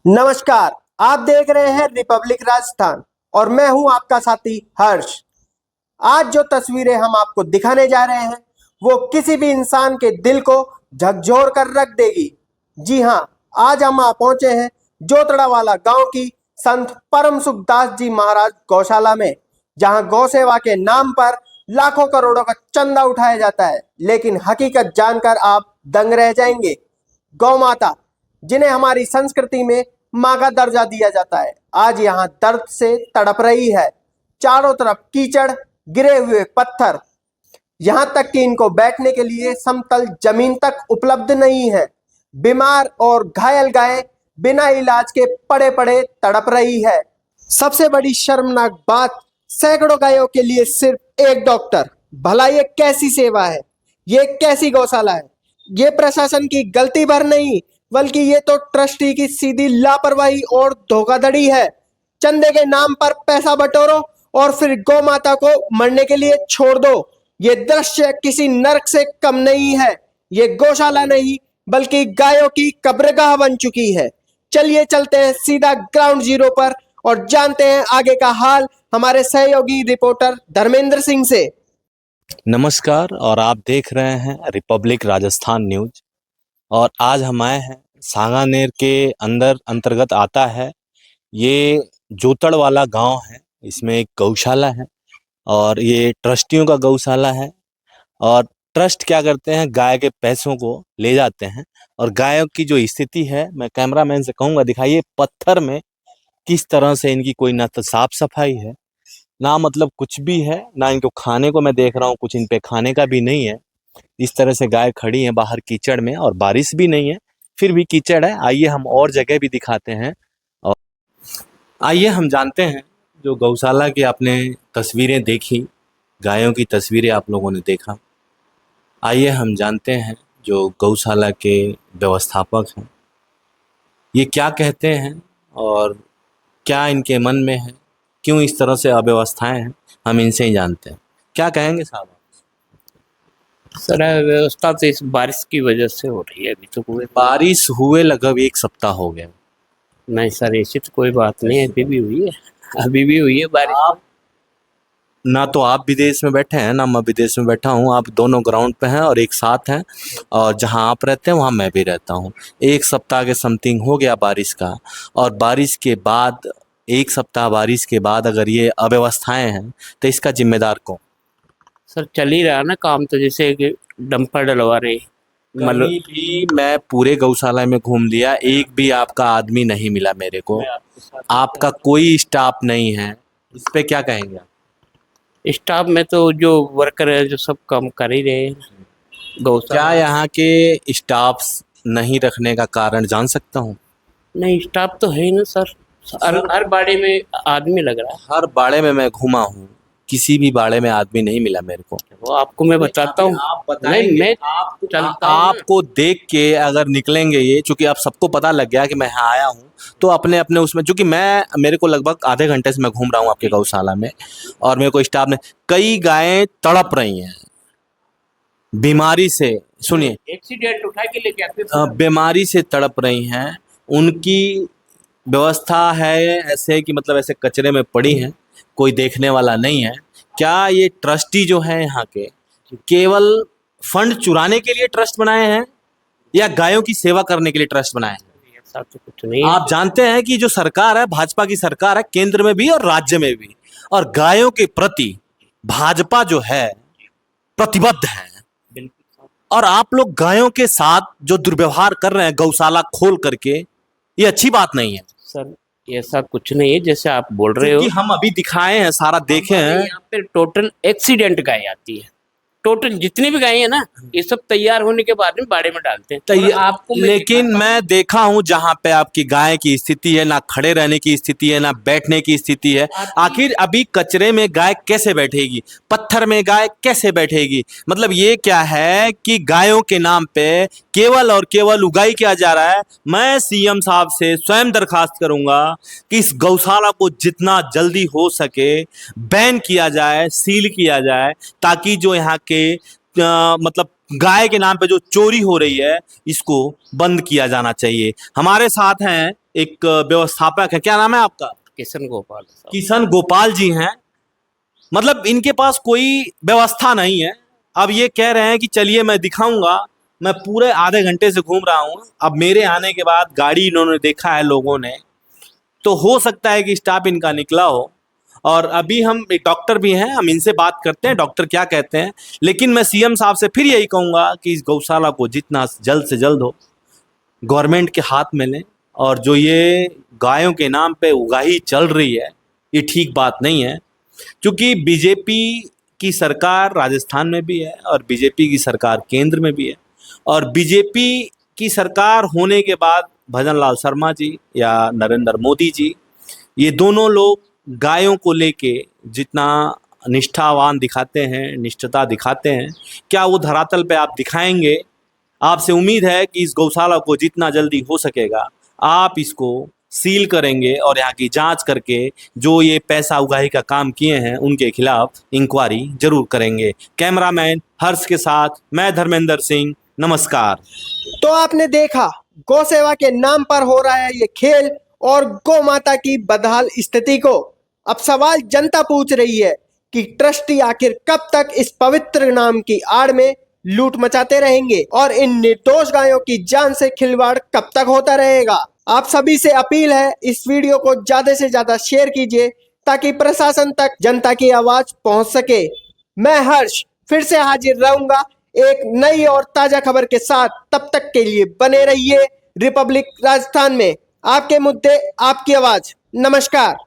नमस्कार। आप देख रहे हैं रिपब्लिक राजस्थान और मैं हूं आपका साथी हर्ष। आज जो तस्वीरें हम आपको दिखाने जा रहे हैं वो किसी भी इंसान के दिल को झकझोर कर रख देगी। जी हां, आज हम पहुंचे हैं जोतड़ावाला गांव की संत परम सुखदास जी महाराज गौशाला में, जहां गौ सेवा के नाम पर लाखों करोड़ों का चंदा उठाया जाता है, लेकिन हकीकत जानकर आप दंग रह जाएंगे। गौ माता, जिन्हें हमारी संस्कृति में मां का दर्जा दिया जाता है, आज यहाँ दर्द से तड़प रही है। चारों तरफ कीचड़, गिरे हुए पत्थर, यहाँ तक कि इनको बैठने के लिए समतल जमीन तक उपलब्ध नहीं है। बीमार और घायल गाय बिना इलाज के पड़े पड़े तड़प रही है। सबसे बड़ी शर्मनाक बात, सैकड़ों गायों के लिए सिर्फ एक डॉक्टर। भला ये कैसी सेवा है? ये कैसी गौशाला है? ये प्रशासन की गलती भर नहीं, बल्कि ये तो ट्रस्टी की सीधी लापरवाही और धोखाधड़ी है। चंदे के नाम पर पैसा बटोरो और फिर गौ माता को मरने के लिए छोड़ दो। ये दृश्य किसी नरक से कम नहीं है। ये गौशाला नहीं, बल्कि गायों की कब्रगाह बन चुकी है। चलिए चलते हैं सीधा ग्राउंड जीरो पर और जानते हैं आगे का हाल हमारे सहयोगी रिपोर्टर धर्मेंद्र सिंह से। नमस्कार, और आप देख रहे हैं रिपब्लिक राजस्थान न्यूज। और आज हम आए हैं सांगानेर के अंतर्गत आता है ये जोतड़वाला गांव है। इसमें एक गौशाला है और ये ट्रस्टियों का गौशाला है। और ट्रस्ट क्या करते हैं, गाय के पैसों को ले जाते हैं। और गायों की जो स्थिति है, मैं कैमरामैन से कहूँगा दिखाइए, पत्थर में किस तरह से इनकी कोई ना तो साफ सफाई है, ना मतलब कुछ भी है, ना इनको खाने को मैं देख रहा हूँ कुछ इन पे खाने का भी नहीं है। इस तरह से गाय खड़ी है बाहर कीचड़ में, और बारिश भी नहीं है, फिर भी कीचड़ है। आइए हम और जगह भी दिखाते हैं और आइए हम जानते हैं। जो गौशाला की आपने तस्वीरें देखी, गायों की तस्वीरें आप लोगों ने देखा, आइए हम जानते हैं जो गौशाला के व्यवस्थापक हैं ये क्या कहते हैं और क्या इनके मन में है, क्यों इस तरह से अव्यवस्थाएं हैं, हम इनसे ही जानते हैं। क्या कहेंगे साहब? सर, व्यवस्था तो इस बारिश की वजह से हो रही है। अभी तो कोई बारिश हुए लगभग एक सप्ताह हो गया। नहीं सर, ऐसी तो कोई बात नहीं है। अभी भी हुई है, अभी भी हुई है बारिश। आप ना तो आप विदेश में बैठे हैं, ना मैं विदेश में बैठा हूँ। आप दोनों ग्राउंड पे हैं और एक साथ हैं, और जहाँ आप रहते हैं वहाँ मैं भी रहता हूँ। एक सप्ताह के समथिंग हो गया बारिश का, और बारिश के बाद एक सप्ताह बारिश के बाद अगर ये अव्यवस्थाएं हैं तो इसका जिम्मेदार कौन? सर, चल ही रहा ना काम, तो जैसे कि डंपर डलवा रहे। कहीं भी मैं पूरे गौशाला में घूम लिया, एक भी आपका आदमी नहीं मिला मेरे को। आपका कोई स्टाफ नहीं है, इस पे क्या कहेंगे आप? स्टाफ में तो जो वर्कर है जो सब काम कर ही रहे हैं गौशाला। क्या यहाँ के स्टाफ नहीं रखने का कारण जान सकता हूँ? नहीं, स्टाफ तो है ही ना सर। हर बाड़े में आदमी लग रहा है। हर बाड़े में मैं घूमा हूँ, किसी भी बाड़े में आदमी नहीं मिला मेरे को। वो आपको मैं बताता हूँ। आप नहीं, बताएंगे। मैं आपको देख के अगर निकलेंगे ये, चूंकि आप सबको पता लग गया कि मैं यहाँ आया हूँ, तो अपने अपने उसमें, चूंकि मेरे को लगभग आधे घंटे से मैं घूम रहा हूँ आपके गौशाला में, और मेरे को स्टाफ ने, कई गायें तड़प रही हैं बीमारी से। सुनिए, एक्सीडेंट उठा के लेके आते बीमारी से तड़प रही हैं। उनकी व्यवस्था है ऐसे कि मतलब ऐसे कचरे में पड़ी हैं, कोई देखने वाला नहीं है। क्या ये ट्रस्टी जो है यहाँ के केवल फंड चुराने के लिए ट्रस्ट बनाए हैं, या गायों की सेवा करने के लिए ट्रस्ट बनाए हैं? ऐसा तो कुछ नहीं। आप जानते हैं कि जो सरकार है, भाजपा की सरकार है, केंद्र में भी और राज्य में भी, और गायों के प्रति भाजपा जो है प्रतिबद्ध है। और आप लोग गायों के साथ जो दुर्व्यवहार कर रहे हैं गौशाला खोल करके, ये अच्छी बात नहीं है सर। ऐसा कुछ नहीं है जैसे आप बोल रहे हो। हम अभी दिखाए हैं, सारा देखे हैं। यहाँ पे टोटल एक्सीडेंट गाय आती है। टोटल जितनी भी गाय है ना, ये सब तैयार होने के बाद में बाड़े में डालते हैं। तो ये आपको लेकिन मैं देखा हूं जहां पे आपकी गाय की स्थिति है, ना खड़े रहने की स्थिति है, ना बैठने की स्थिति है। आखिर अभी कचरे में गाय कैसे बैठेगी, पत्थर में गाय कैसे बैठेगी? मतलब ये क्या है कि गायों के नाम पे केवल और केवल उगाई किया जा रहा है। मैं सीएम साहब से स्वयं दरखास्त करूंगा कि इस गौशाला को जितना जल्दी हो सके बैन किया जाए, सील किया जाए, ताकि जो यहाँ के मतलब गाय के नाम पे जो चोरी हो रही है इसको बंद किया जाना चाहिए। हमारे साथ हैं एक व्यवस्थापक है, क्या नाम है आपका? किशन गोपाल साहब। किशन गोपाल जी हैं। मतलब इनके पास कोई व्यवस्था नहीं है। अब ये कह रहे हैं कि चलिए मैं दिखाऊंगा, मैं पूरे आधे घंटे से घूम रहा हूँ, अब मेरे आने के बाद गाड़ी इन्होंने देखा है लोगों ने, तो हो सकता है कि स्टाफ इनका निकला हो। और अभी हम एक डॉक्टर भी हैं, हम इनसे बात करते हैं डॉक्टर क्या कहते हैं। लेकिन मैं सीएम साहब से फिर यही कहूँगा कि इस गौशाला को जितना जल्द से जल्द हो गवर्नमेंट के हाथ में लें। और जो ये गायों के नाम पे उगाही चल रही है ये ठीक बात नहीं है, क्योंकि बीजेपी की सरकार राजस्थान में भी है और बीजेपी की सरकार केंद्र में भी है। और बीजेपी की सरकार होने के बाद भजन लाल शर्मा जी या नरेंद्र मोदी जी, ये दोनों लोग गायों को लेके जितना निष्ठावान दिखाते हैं, निष्ठता दिखाते हैं, क्या वो धरातल पे आप दिखाएंगे? आपसे उम्मीद है कि इस गौशाला को जितना जल्दी हो सकेगा आप इसको सील करेंगे और यहाँ की जांच करके जो ये पैसा उगाही का काम किए हैं उनके खिलाफ इंक्वायरी जरूर करेंगे। कैमरामैन हर्ष के साथ मैं धर्मेंद्र सिंह, नमस्कार। तो आपने देखा गौ सेवा के नाम पर हो रहा है ये खेल और गौ माता की बदहाल स्थिति को। अब सवाल जनता पूछ रही है कि ट्रस्टी आखिर कब तक इस पवित्र नाम की आड़ में लूट मचाते रहेंगे और इन निर्दोष गायों की जान से खिलवाड़ कब तक होता रहेगा। आप सभी से अपील है इस वीडियो को ज्यादा से ज्यादा शेयर कीजिए ताकि प्रशासन तक जनता की आवाज पहुंच सके। मैं हर्ष फिर से हाजिर रहूंगा एक नई और ताजा खबर के साथ। तब तक के लिए बने रहिए रिपब्लिक राजस्थान में। आपके मुद्दे, आपकी आवाज। नमस्कार।